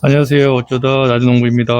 안녕하세요. 어쩌다 나주농부입니다.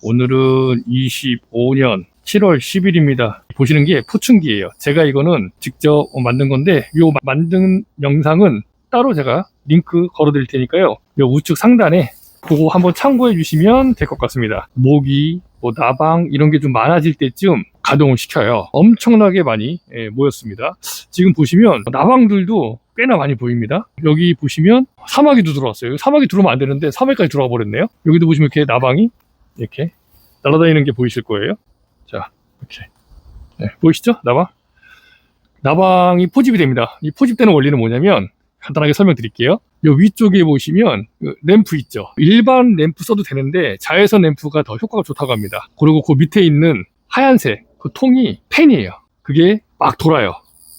오늘은 25년 7월 10일입니다. 보시는 게 포춘기예요. 제가 이거는 직접 만든 건데 이 만든 영상은 따로 제가 링크 걸어 드릴 테니까요. 이 우측 상단에 그거 한번 참고해 주시면 될 것 같습니다. 모기, 나방 이런 게 좀 많아질 때쯤 가동을 시켜요. 엄청나게 많이 모였습니다. 지금 보시면 나방들도 꽤나 많이 보입니다. 여기 보시면 사마귀도 들어왔어요. 사마귀 들어오면 안 되는데 사마귀까지 들어와 버렸네요. 여기도 보시면 이렇게 나방이 이렇게 날아다니는 게 보이실 거예요. 자, 이렇게 보이시죠? 나방이 포집이 됩니다. 이 포집되는 원리는 뭐냐면 간단하게 설명드릴게요. 이 위쪽에 보시면 램프 있죠. 일반 램프 써도 되는데 자외선 램프가 더 효과가 좋다고 합니다. 그리고 그 밑에 있는 하얀색 그 통이 팬이에요. 그게 막 돌아요.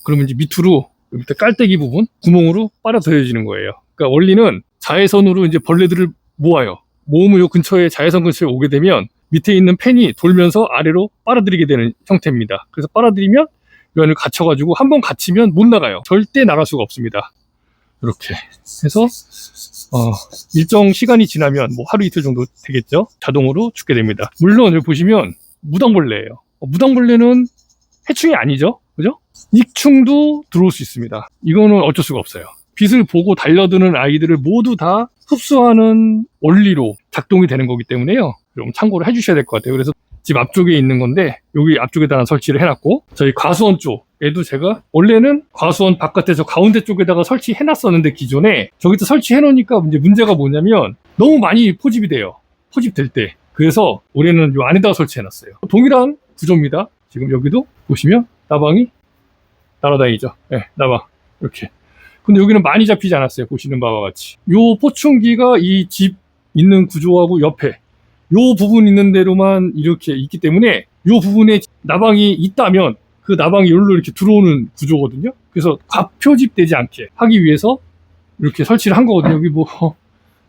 그러면 이제 밑으로 밑에 깔때기 부분 구멍으로 빨아들여지는 거예요. 그러니까 원리는 자외선으로 이제 벌레들을 모아요. 모으면 요 근처에 자외선 근처에 오게 되면 밑에 있는 팬이 돌면서 아래로 빨아들이게 되는 형태입니다. 그래서 빨아들이면 이 안을 갇혀가지고 한번 갇히면 못 나가요. 절대 나갈 수가 없습니다. 이렇게 해서 일정 시간이 지나면 하루 이틀 정도 되겠죠. 자동으로 죽게 됩니다. 물론 여기 보시면 무당벌레예요. 무당벌레는 해충이 아니죠, 그죠? 익충도 들어올 수 있습니다. 이거는 어쩔 수가 없어요. 빛을 보고 달려드는 아이들을 모두 다 흡수하는 원리로 작동이 되는 거기 때문에요. 좀 참고를 해주셔야 될 것 같아요. 그래서 집 앞쪽에 있는 건데 여기 앞쪽에다가 설치를 해놨고, 저희 과수원 쪽에도 제가 원래는 과수원 바깥에 저 가운데 쪽에다가 설치해놨었는데 기존에 저기다 설치해놓으니까 이제 문제가 뭐냐면 너무 많이 포집이 돼요. 포집될 때. 그래서 올해는 요 안에다가 설치해놨어요. 동일한 구조입니다. 지금 여기도 보시면 나방이 날아다니죠. 나방 이렇게. 근데 여기는 많이 잡히지 않았어요. 보시는 바와 같이. 요 포충기가 이 집 있는 구조하고 옆에 요 부분 있는 대로만 이렇게 있기 때문에 요 부분에 나방이 있다면 그 나방이 여기로 이렇게 들어오는 구조거든요. 그래서 과표집되지 않게 하기 위해서 이렇게 설치를 한 거거든요. 여기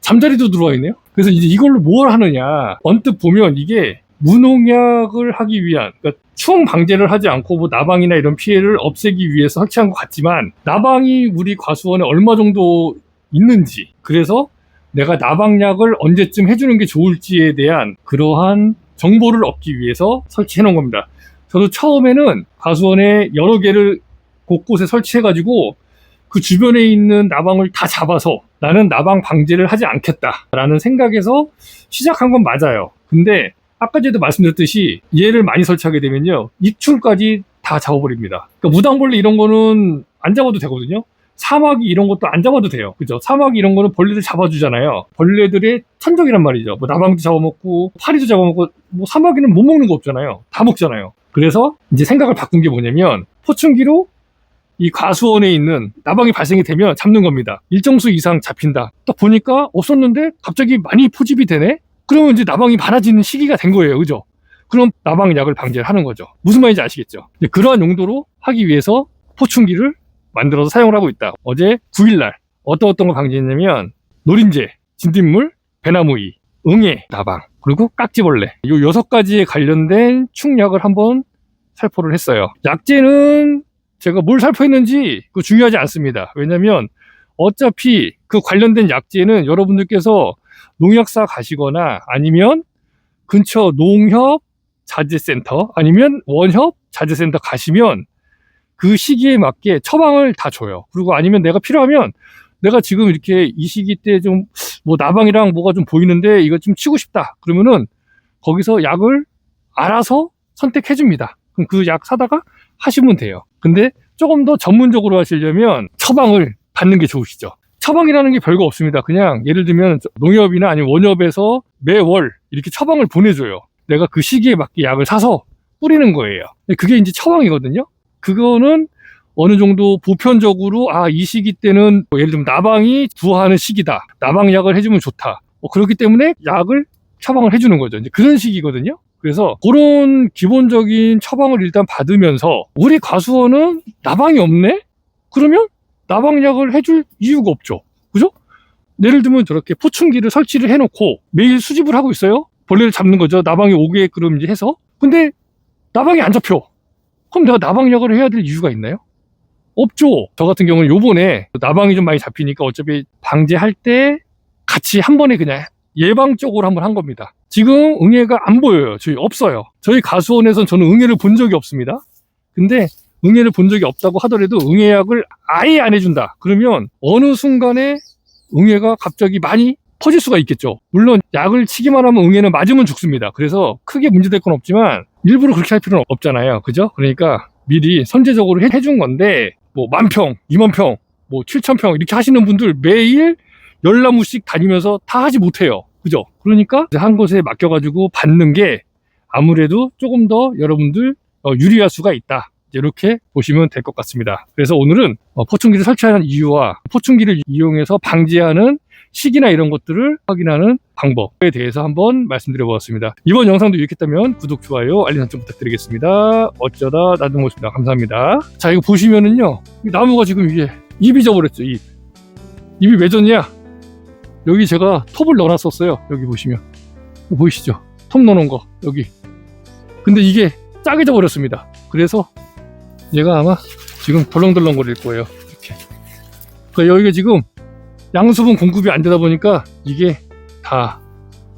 잠자리도 들어와 있네요. 그래서 이제 이걸로 뭘 하느냐. 언뜻 보면 이게 무농약을 하기 위한, 그러니까 추ung 방제를 하지 않고 나방이나 이런 피해를 없애기 위해서 설치한 것 같지만 나방이 우리 과수원에 얼마 정도 있는지, 그래서 내가 나방약을 언제쯤 해주는 게 좋을지에 대한 그러한 정보를 얻기 위해서 설치해 놓은 겁니다. 저도 처음에는 과수원에 여러 개를 곳곳에 설치해 가지고 그 주변에 있는 나방을 다 잡아서 나는 나방 방제를 하지 않겠다라는 생각에서 시작한 건 맞아요. 근데 아까 전에도 말씀드렸듯이 얘를 많이 설치하게 되면요, 익충까지 다 잡아버립니다. 그러니까 무당벌레 이런 거는 안 잡아도 되거든요. 사마귀 이런 것도 안 잡아도 돼요. 그죠? 사마귀 이런 거는 벌레들 잡아주잖아요. 벌레들의 천적이란 말이죠. 나방도 잡아먹고 파리도 잡아먹고, 사마귀는 못 먹는 거 없잖아요. 다 먹잖아요. 그래서 이제 생각을 바꾼 게 뭐냐면 포충기로 이 과수원에 있는 나방이 발생이 되면 잡는 겁니다. 일정 수 이상 잡힌다. 딱 보니까 없었는데 갑자기 많이 포집이 되네? 그러면 이제 나방이 많아지는 시기가 된 거예요. 그죠? 그럼 나방약을 방제를 하는 거죠. 무슨 말인지 아시겠죠? 그러한 용도로 하기 위해서 포충기를 만들어서 사용을 하고 있다. 어제 9일날 어떤 걸 방지했냐면 노린재, 진딧물, 배나무이, 응애, 나방, 그리고 깍지벌레, 이 6가지에 관련된 충약을 한번 살포를 했어요. 약재는 제가 뭘 살포했는지 그거 중요하지 않습니다. 왜냐면 어차피 그 관련된 약재는 여러분들께서 농약사 가시거나 아니면 근처 농협 자재센터 아니면 원협 자재센터 가시면 그 시기에 맞게 처방을 다 줘요. 그리고 아니면 내가 필요하면 내가 지금 이렇게 이 시기 때 좀 나방이랑 뭐가 좀 보이는데 이거 좀 치고 싶다. 그러면은 거기서 약을 알아서 선택해 줍니다. 그럼 그 약 사다가 하시면 돼요. 근데 조금 더 전문적으로 하시려면 처방을 받는 게 좋으시죠. 처방이라는 게 별거 없습니다. 그냥 예를 들면 농협이나 아니면 원협에서 매월 이렇게 처방을 보내줘요. 내가 그 시기에 맞게 약을 사서 뿌리는 거예요. 그게 이제 처방이거든요. 그거는 어느 정도 보편적으로 이 시기 때는 예를 들면 나방이 부화하는 시기다. 나방약을 해주면 좋다. 그렇기 때문에 약을 처방을 해주는 거죠. 이제 그런 식이거든요. 그래서 그런 기본적인 처방을 일단 받으면서 우리 과수원은 나방이 없네? 그러면 나방약을 해줄 이유가 없죠. 그죠? 예를 들면 저렇게 포충기를 설치를 해놓고 매일 수집을 하고 있어요. 벌레를 잡는 거죠. 나방이 오게끔 이제 해서. 근데 나방이 안 잡혀. 그럼 내가 나방약을 해야 될 이유가 있나요? 없죠. 저 같은 경우는 요번에 나방이 좀 많이 잡히니까 어차피 방제할 때 같이 한 번에 그냥 예방적으로 한번 한 겁니다. 지금 응애가 안 보여요. 저희 없어요. 저희 가수원에선 저는 응애를 본 적이 없습니다. 근데 응애를 본 적이 없다고 하더라도 응애약을 아예 안 해준다. 그러면 어느 순간에 응애가 갑자기 많이 퍼질 수가 있겠죠. 물론 약을 치기만 하면 응애는 맞으면 죽습니다. 그래서 크게 문제될 건 없지만 일부러 그렇게 할 필요는 없잖아요. 그죠? 그러니까 미리 선제적으로 해준 건데 뭐 10,000평, 20,000평, 뭐 7,000평 이렇게 하시는 분들 매일 10나무씩 다니면서 다 하지 못해요. 그죠? 그러니까 한 곳에 맡겨가지고 받는 게 아무래도 조금 더 여러분들 유리할 수가 있다. 이렇게 보시면 될 것 같습니다. 그래서 오늘은 포충기를 설치하는 이유와 포충기를 이용해서 방지하는 시기나 이런 것들을 확인하는 방법에 대해서 한번 말씀드려 보았습니다. 이번 영상도 유익했다면 구독, 좋아요, 알림 설정 부탁드리겠습니다. 어쩌다 나도 모습니다. 감사합니다. 자, 이거 보시면은요, 이 나무가 지금 이게 잎이 져버렸죠. 잎이 왜 졌냐? 여기 제가 톱을 넣어놨었어요. 여기 보시면 보이시죠? 톱 넣어놓은 거 여기. 근데 이게 짜게 버렸습니다. 그래서 얘가 아마 지금 덜렁덜렁 거릴 거예요. 이렇게. 그러니까 여기가 지금 양수분 공급이 안 되다 보니까 이게 다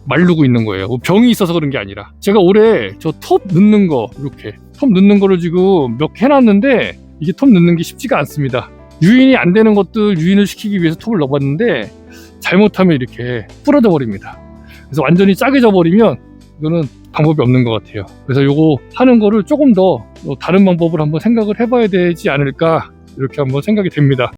마르고 있는 거예요. 뭐 병이 있어서 그런 게 아니라. 제가 올해 저 톱 넣는 거, 이렇게 톱 넣는 거를 지금 몇 개 해놨는데 이게 톱 넣는 게 쉽지가 않습니다. 유인이 안 되는 것들 유인을 시키기 위해서 톱을 넣어봤는데 잘못하면 이렇게 부러져 버립니다. 그래서 완전히 짜게 져버리면 이거는 방법이 없는 것 같아요. 그래서 요거 하는 거를 조금 더 다른 방법을 한번 생각을 해봐야 되지 않을까, 이렇게 한번 생각이 됩니다.